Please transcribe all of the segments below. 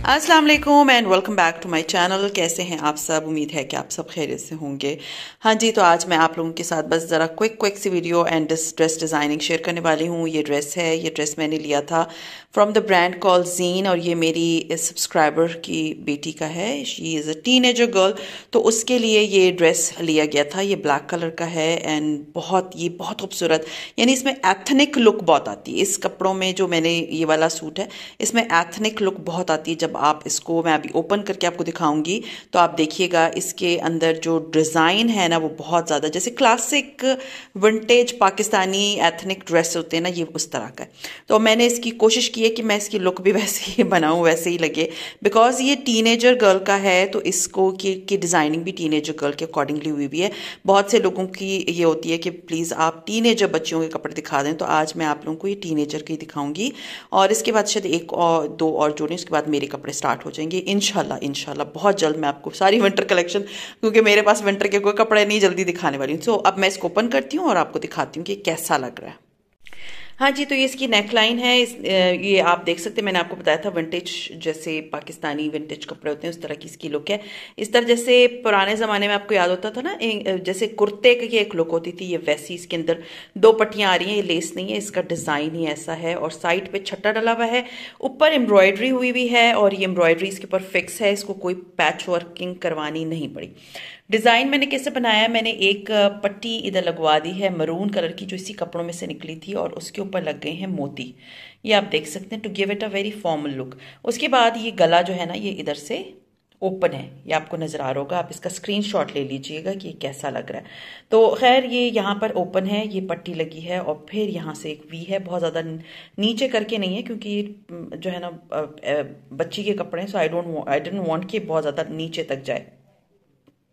अस्सलाम वालेकुम and welcome back to my channel. कैसे हैं आप सब? उम्मीद है कि आप सब खैरियत से होंगे। हाँ जी, तो आज मैं आप लोगों के साथ बस ज़रा क्विक सी video and dress designing share करने वाली हूँ। ये ड्रेस है, ये ड्रेस मैंने लिया था from the brand call gene, और ये मेरी सब्सक्राइबर की बेटी का है। She is a teenager girl, तो उसके लिए ये ड्रेस लिया गया था। ये ब्लैक कलर का है एंड ये बहुत खूबसूरत, यानी इसमें एथनिक लुक बहुत आती है। इस कपड़ों में जो मैंने ये वाला सूट है, इसमें एथनिक लुक बहुत आती है। जब आप इसको, मैं अभी ओपन करके आपको दिखाऊंगी तो आप देखिएगा इसके अंदर जो डिज़ाइन है ना, वो बहुत ज़्यादा जैसे classic vintage Pakistani ethnic dress होते हैं ना, ये उस तरह का है। तो मैंने इसकी कोशिश की है कि मैं इसकी लुक भी वैसे ही बनाऊं, वैसे ही लगे, बिकॉज ये टीनेजर गर्ल का है तो इसको की डिज़ाइनिंग भी टीनेजर गर्ल के अकॉर्डिंगली हुई भी है। बहुत से लोगों की ये होती है कि प्लीज़ आप टीनेजर बच्चियों के कपड़े दिखा दें, तो आज मैं आप लोगों को ये टीनेजर के दिखाऊंगी और इसके बाद शायद एक और दो और जोड़ें, उसके बाद मेरे कपड़े स्टार्ट हो जाएंगे इंशाल्लाह बहुत जल्द। मैं आपको सारी विंटर कलेक्शन, क्योंकि मेरे पास विंटर के कोई कपड़े नहीं, जल्दी दिखाने वाली हूँ। सो अब मैं इसको ओपन करती हूँ और आपको दिखाती हूँ कि कैसा लग रहा है। हाँ जी, तो ये इसकी नेक लाइन है। ये आप देख सकते हैं, मैंने आपको बताया था विंटेज, जैसे पाकिस्तानी विंटेज कपड़े होते हैं उस तरह की इसकी लुक है। इस तरह जैसे पुराने ज़माने में आपको याद होता था ना, जैसे कुर्ते की एक लुक होती थी, ये वैसी इसके अंदर दो पट्टियाँ आ रही हैं। ये लेस नहीं है, इसका डिज़ाइन ही ऐसा है और साइड पे छट्टा डला हुआ है, ऊपर एम्ब्रॉयडरी हुई हुई है और ये एम्ब्रॉयडरी इसके ऊपर फिक्स है, इसको कोई पैच वर्किंग करवानी नहीं पड़ी। डिज़ाइन मैंने कैसे बनाया है, मैंने एक पट्टी इधर लगवा दी है मरून कलर की, जो इसी कपड़ों में से निकली थी, और उसके ऊपर लग गए हैं मोती। ये आप देख सकते हैं, to give it a very formal look. उसके बाद ये गला जो है ना, ये इधर से ओपन है, ये आपको नजर आ रहा होगा। आप इसका स्क्रीनशॉट ले लीजिएगा कि ये कैसा लग रहा है। तो खैर ये यहाँ पर ओपन है, ये पट्टी लगी है और फिर यहाँ से एक वी है, बहुत ज़्यादा नीचे करके नहीं है, क्योंकि जो है ना बच्ची के कपड़े हैं, सो आई डोंट वांट कि बहुत ज़्यादा नीचे तक जाए।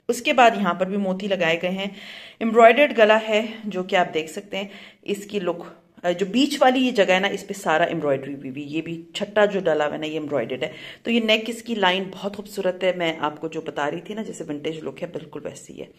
उसके बाद यहाँ पर भी मोती लगाए गए हैं, एम्ब्रॉयडर्ड गला है जो कि आप देख सकते हैं। इसकी लुक जो बीच वाली ये जगह है ना, इस पे सारा एम्ब्रॉयडरी भी ये भी छट्टा जो डला हुआ है ना, ये एम्ब्रॉयडर्ड है। तो ये नेक इसकी लाइन बहुत खूबसूरत है, मैं आपको जो बता रही थी ना, जैसे विंटेज लुक है, बिल्कुल वैसी है।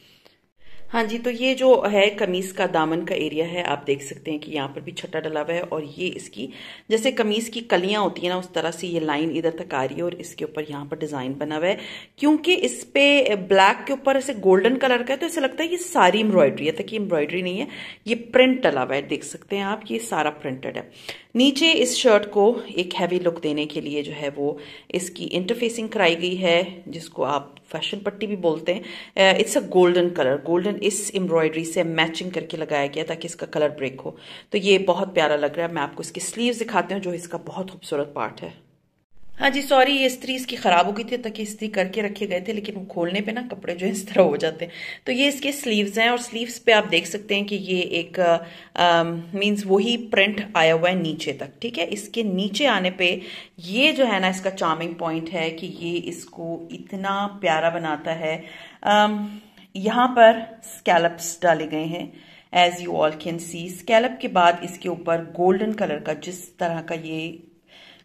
हाँ जी, तो ये जो है कमीज का दामन का एरिया है, आप देख सकते हैं कि यहाँ पर भी छट्टा डला हुआ है और ये इसकी जैसे कमीज की कलियां होती है ना, उस तरह से ये लाइन इधर तक आ रही है और इसके ऊपर यहाँ पर डिजाइन बना हुआ है। क्योंकि इस पे ब्लैक के ऊपर ऐसे गोल्डन कलर का है, तो ऐसा लगता है ये सारी एम्ब्रॉयडरी है, तक ये एम्ब्रॉयडरी नहीं है, ये प्रिंट डला हुआ है, देख सकते हैं आप, ये सारा प्रिंटेड है। नीचे इस शर्ट को एक हैवी लुक देने के लिए जो है वो इसकी इंटरफेसिंग कराई गई है, जिसको आप फैशन पट्टी भी बोलते हैं। It's a golden colour, golden इस एम्ब्रॉयडरी से मैचिंग करके लगाया गया ताकि इसका कलर ब्रेक हो। तो ये बहुत प्यारा लग रहा है। मैं आपको इसकी स्लीव्स दिखाती हूँ, जो इसका बहुत खूबसूरत पार्ट है। हाँ जी, सॉरी, ये इस्त्री इसकी खराब हो गई थी, ताकि इस्त्री करके रखे गए थे, लेकिन वो खोलने पे ना कपड़े जो इस तरह हो जाते हैं। तो ये इसके स्लीव्स हैं और स्लीव्स पे आप देख सकते हैं कि ये एक मींस वही प्रिंट आया हुआ है नीचे तक, ठीक है। इसके नीचे आने पे ये जो है ना, इसका चार्मिंग पॉइंट है कि ये इसको इतना प्यारा बनाता है। यहाँ पर स्कैलप्स डाले गए हैं, as you all can see. Scallop के बाद इसके ऊपर गोल्डन कलर का, जिस तरह का ये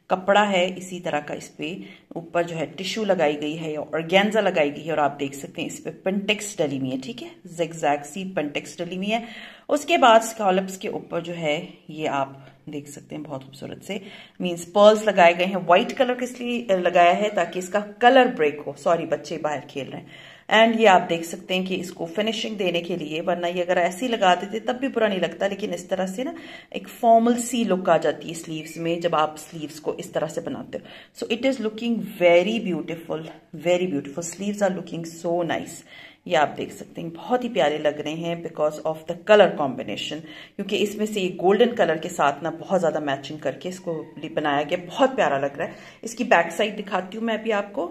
कपड़ा है इसी तरह का इस पे ऊपर जो है टिश्यू लगाई गई है या ऑर्गेन्जा लगाई गई है, और आप देख सकते हैं इस पे पेंटेक्स डली हुई है, ठीक है, ज़िगज़ैग सी पेंटेक्स डली हुई है। उसके बाद स्कॉलप्स के ऊपर जो है ये आप देख सकते हैं बहुत खूबसूरत से मींस पर्ल्स लगाए गए हैं। व्हाइट कलर किस लिए लगाया है, ताकि इसका कलर ब्रेक हो। सॉरी, बच्चे बाहर खेल रहे हैं। एंड ये आप देख सकते हैं कि इसको फिनिशिंग देने के लिए, वरना ये अगर ऐसे ही लगा देते तब भी बुरा नहीं लगता, लेकिन इस तरह से ना एक फॉर्मल सी लुक आ जाती है स्लीव्स में जब आप स्लीव्स को इस तरह से बनाते हो। So it is looking very beautiful, very beautiful. Sleeves are looking so nice. ये आप देख सकते हैं बहुत ही प्यारे लग रहे हैं because of the colour combination, क्योंकि इसमें से ये गोल्डन कलर के साथ ना बहुत ज्यादा मैचिंग करके इसको बनाया गया, बहुत प्यारा लग रहा है। इसकी बैक साइड दिखाती हूँ मैं अभी आपको।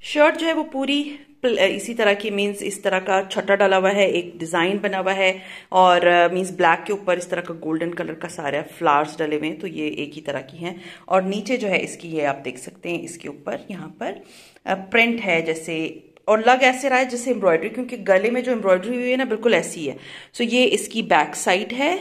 शर्ट जो है वो पूरी इसी तरह की, मींस इस तरह का छट्टा डाला हुआ है, एक डिजाइन बना हुआ है, और मींस ब्लैक के ऊपर इस तरह का गोल्डन कलर का सारे फ्लावर्स डले हुए हैं, तो ये एक ही तरह की हैं। और नीचे जो है इसकी, ये आप देख सकते हैं, इसके ऊपर यहाँ पर प्रिंट है जैसे, और लग ऐसे रहा है जैसे एम्ब्रॉयडरी, क्योंकि गले में जो एम्ब्रॉयडरी हुई है ना, बिल्कुल ऐसी है। सो ये इसकी बैक साइड है।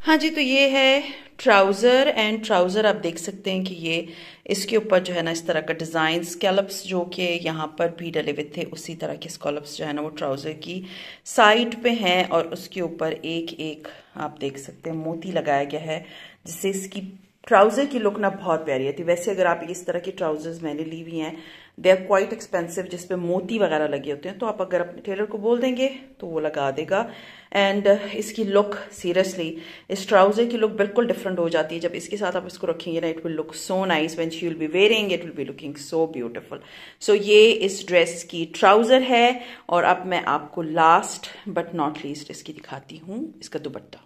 हाँ जी, तो ये है ट्राउजर, एंड ट्राउजर आप देख सकते हैं कि ये इसके ऊपर जो है ना इस तरह का डिजाइन, स्कैलप्स जो कि यहाँ पर भी डले हुए थे, उसी तरह के स्कैलप्स जो है ना वो ट्राउजर की साइड पे हैं, और उसके ऊपर एक एक आप देख सकते हैं मोती लगाया गया है, जिससे इसकी ट्राउजर की लुक ना बहुत प्यारी आती है। वैसे अगर आप इस तरह की ट्राउजर्स मैंने ली हुई हैं, दे आर क्वाइट एक्सपेंसिव, जिसपे मोती वगैरह लगे होते हैं, तो आप अगर अपने टेलर को बोल देंगे तो वो लगा देगा। एंड इसकी लुक सीरियसली, इस ट्राउजर की लुक बिल्कुल डिफरेंट हो जाती है जब इसके साथ आप इसको रखेंगे ना। It will look so nice when she will be wearing, it will be looking so beautiful. So ये इस ड्रेस की ट्राउजर है। और अब मैं आपको लास्ट बट नॉट लीस्ट इसकी दिखाती हूँ इसका दुपट्टा।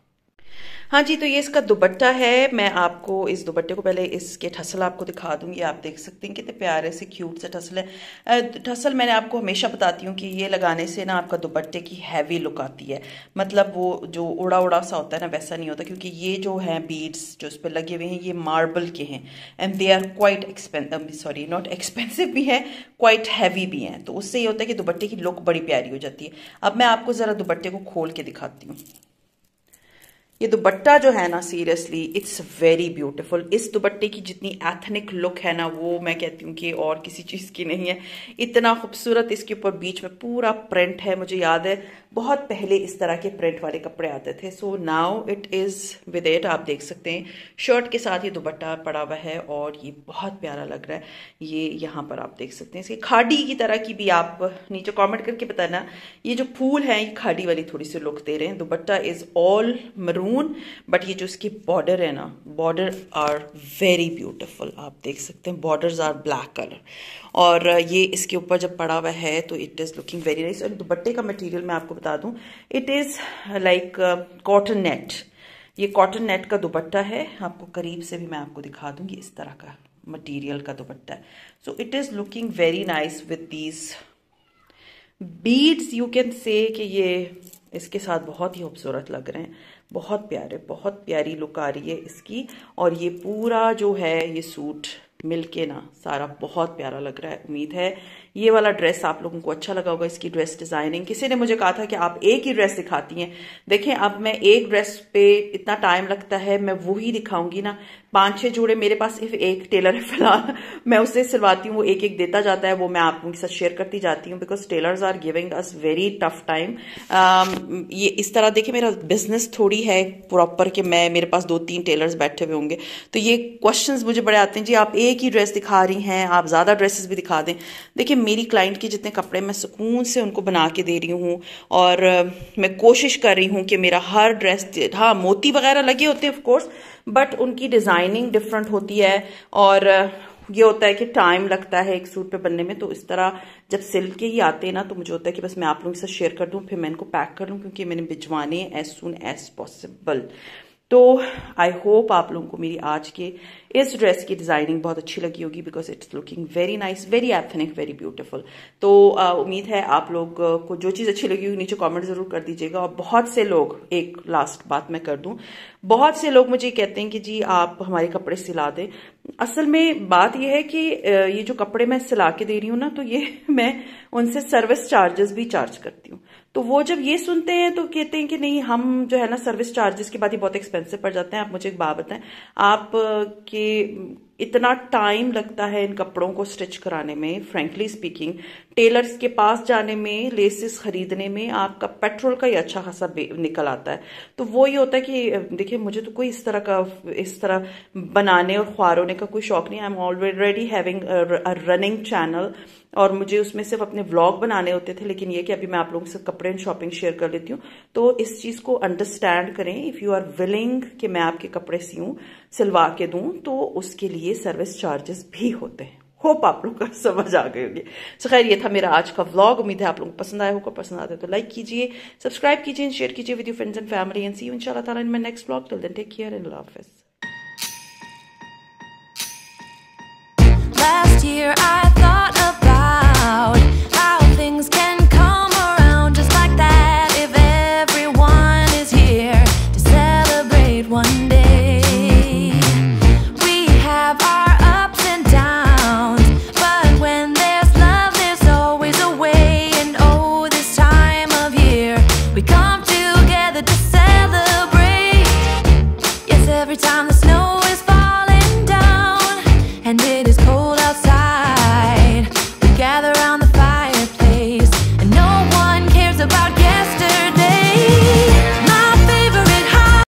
हाँ जी, तो ये इसका दुपट्टा है। मैं आपको इस दुपट्टे को पहले इसके ठसल आपको दिखा दूंगी। आप देख सकते हैं कितने प्यारे से क्यूट से ठसल है। ठसल मैंने आपको हमेशा बताती हूँ कि ये लगाने से ना आपका दुपट्टे की हैवी लुक आती है। मतलब वो जो उड़ा उड़ा सा होता है ना, वैसा नहीं होता, क्योंकि ये जो है बीड्स जो इस पर लगे हुए हैं ये मार्बल के हैं and they are quite sorry not expensive भी हैं, क्वाइट हैवी भी हैं। तो उससे ये होता है कि दुपट्टे की लुक बड़ी प्यारी हो जाती है। अब मैं आपको ज़रा दुपट्टे को खोल के दिखाती हूँ। ये दुपट्टा जो है ना, सीरियसली इट्स वेरी ब्यूटीफुल। इस दुपट्टे की जितनी एथनिक लुक है ना, वो मैं कहती हूँ कि और किसी चीज़ की नहीं है। इतना खूबसूरत इसके ऊपर बीच में पूरा प्रिंट है। मुझे याद है बहुत पहले इस तरह के प्रिंट वाले कपड़े आते थे। So now it is with it. आप देख सकते हैं शर्ट के साथ ये दुपट्टा पड़ा हुआ है और ये बहुत प्यारा लग रहा है। ये यहाँ पर आप देख सकते हैं इसकी खाड़ी की तरह की भी, आप नीचे कॉमेंट करके बताना। ये जो फूल हैं ये खाड़ी वाली थोड़ी सी लुक दे रहे हैं। दुपट्टा इज़ ऑल मरून, बट ये जो इसकी बॉर्डर है ना, बॉर्डर आर वेरी ब्यूटीफुल। आप देख सकते हैं बॉर्डर्स आर ब्लैक कलर। और ये इसके ऊपर जब पड़ा हुआ है तो it is looking very nice. और दुपट्टे का मटेरियल मैं आपको बता दूं, it is like cotton net. ये कॉटन नेट का दुपट्टा है। आपको करीब से भी मैं आपको दिखा दूंगी, इस तरह का मटेरियल का दुपट्टा है। So it is looking very nice with these beads. You can say कि ये इसके साथ बहुत ही खूबसूरत लग रहे हैं, बहुत प्यारे, बहुत प्यारी लुक आ रही है इसकी। और ये पूरा जो है ये सूट मिलके ना सारा बहुत प्यारा लग रहा है। उम्मीद है ये वाला ड्रेस आप लोगों को अच्छा लगा होगा। इसकी ड्रेस डिजाइनिंग, किसी ने मुझे कहा था कि आप एक ही ड्रेस दिखाती हैं। देखें अब मैं एक ड्रेस पे इतना टाइम लगता है, मैं वही दिखाऊंगी ना। 5-6 जोड़े मेरे पास सिर्फ एक टेलर है फिलहाल, मैं उससे सिलवाती हूँ, वो एक एक देता जाता है, वो मैं आप लोगों के साथ शेयर करती जाती हूँ because tailors are giving us very tough time. ये इस तरह देखिए मेरा बिजनेस थोड़ी है प्रॉपर कि मैं मेरे पास 2-3 टेलर्स बैठे हुए होंगे। तो ये क्वेश्चंस मुझे बड़े आते हैं, जी आप एक ही ड्रेस दिखा रही हैं, आप ज्यादा ड्रेसेस भी दिखा दें। देखिए मेरी क्लाइंट के जितने कपड़े मैं सुकून से उनको बना के दे रही हूँ और मैं कोशिश कर रही हूँ कि मेरा हर ड्रेस, हाँ मोती वगैरह लगे होते हैं ऑफ कोर्स, बट उनकी डिजाइनिंग डिफरेंट होती है। और ये होता है कि टाइम लगता है एक सूट पे बनने में। तो इस तरह जब सिल के ही आते हैं ना, तो मुझे होता है कि बस मैं आप लोगों के साथ शेयर कर दूं, फिर मैं इनको पैक कर लूं, क्योंकि मैंने भिजवाने एज सून एज पॉसिबल। तो आई होप आप लोगों को मेरी आज के इस ड्रेस की डिजाइनिंग बहुत अच्छी लगी होगी because it's looking very nice, very ethnic, very beautiful. तो उम्मीद है आप लोग को जो चीज़ अच्छी लगी होगी नीचे कमेंट जरूर कर दीजिएगा। और बहुत से लोग, एक लास्ट बात मैं कर दूं, बहुत से लोग मुझे कहते हैं कि जी आप हमारे कपड़े सिला दें। असल में बात यह है कि ये जो कपड़े मैं सिला के दे रही हूँ ना, तो ये मैं उनसे सर्विस चार्जेस भी चार्ज करती हूँ। तो वो जब ये सुनते हैं तो कहते हैं कि नहीं, हम जो है ना सर्विस चार्जेस के बाद ही बहुत एक्सपेंसिव पड़ जाते हैं। आप मुझे एक बात बताएं, आप के इतना टाइम लगता है इन कपड़ों को स्टिच कराने में, फ्रेंकली स्पीकिंग टेलर्स के पास जाने में, लेसेस खरीदने में आपका पेट्रोल का ही अच्छा खासा निकल आता है। तो वो ये होता है कि देखिए मुझे तो कोई इस तरह बनाने और ख्वारोने का कोई शौक नहीं। I am already having a running channel और मुझे उसमें सिर्फ अपने व्लॉग बनाने होते थे, लेकिन ये कि अभी मैं आप लोगों से कपड़े एंड शॉपिंग शेयर कर लेती हूँ। तो इस चीज को अंडरस्टैंड करें, इफ यू आर विलिंग कि मैं आपके कपड़े सिलवा के दूं, तो उसके लिए सर्विस चार्जेस भी होते हैं। होप आप लोग को समझ आ गई होगी। सो खैर ये था मेरा आज का व्लॉग। उम्मीद है आप लोगों को पसंद आया होगा। पसंद आता है तो लाइक कीजिए, सब्सक्राइब कीजिए, शेयर कीजिए with your friends and family, and see you इंशाल्लाह ताला in my next vlog. Till then take care and अल्लाह हाफिज़।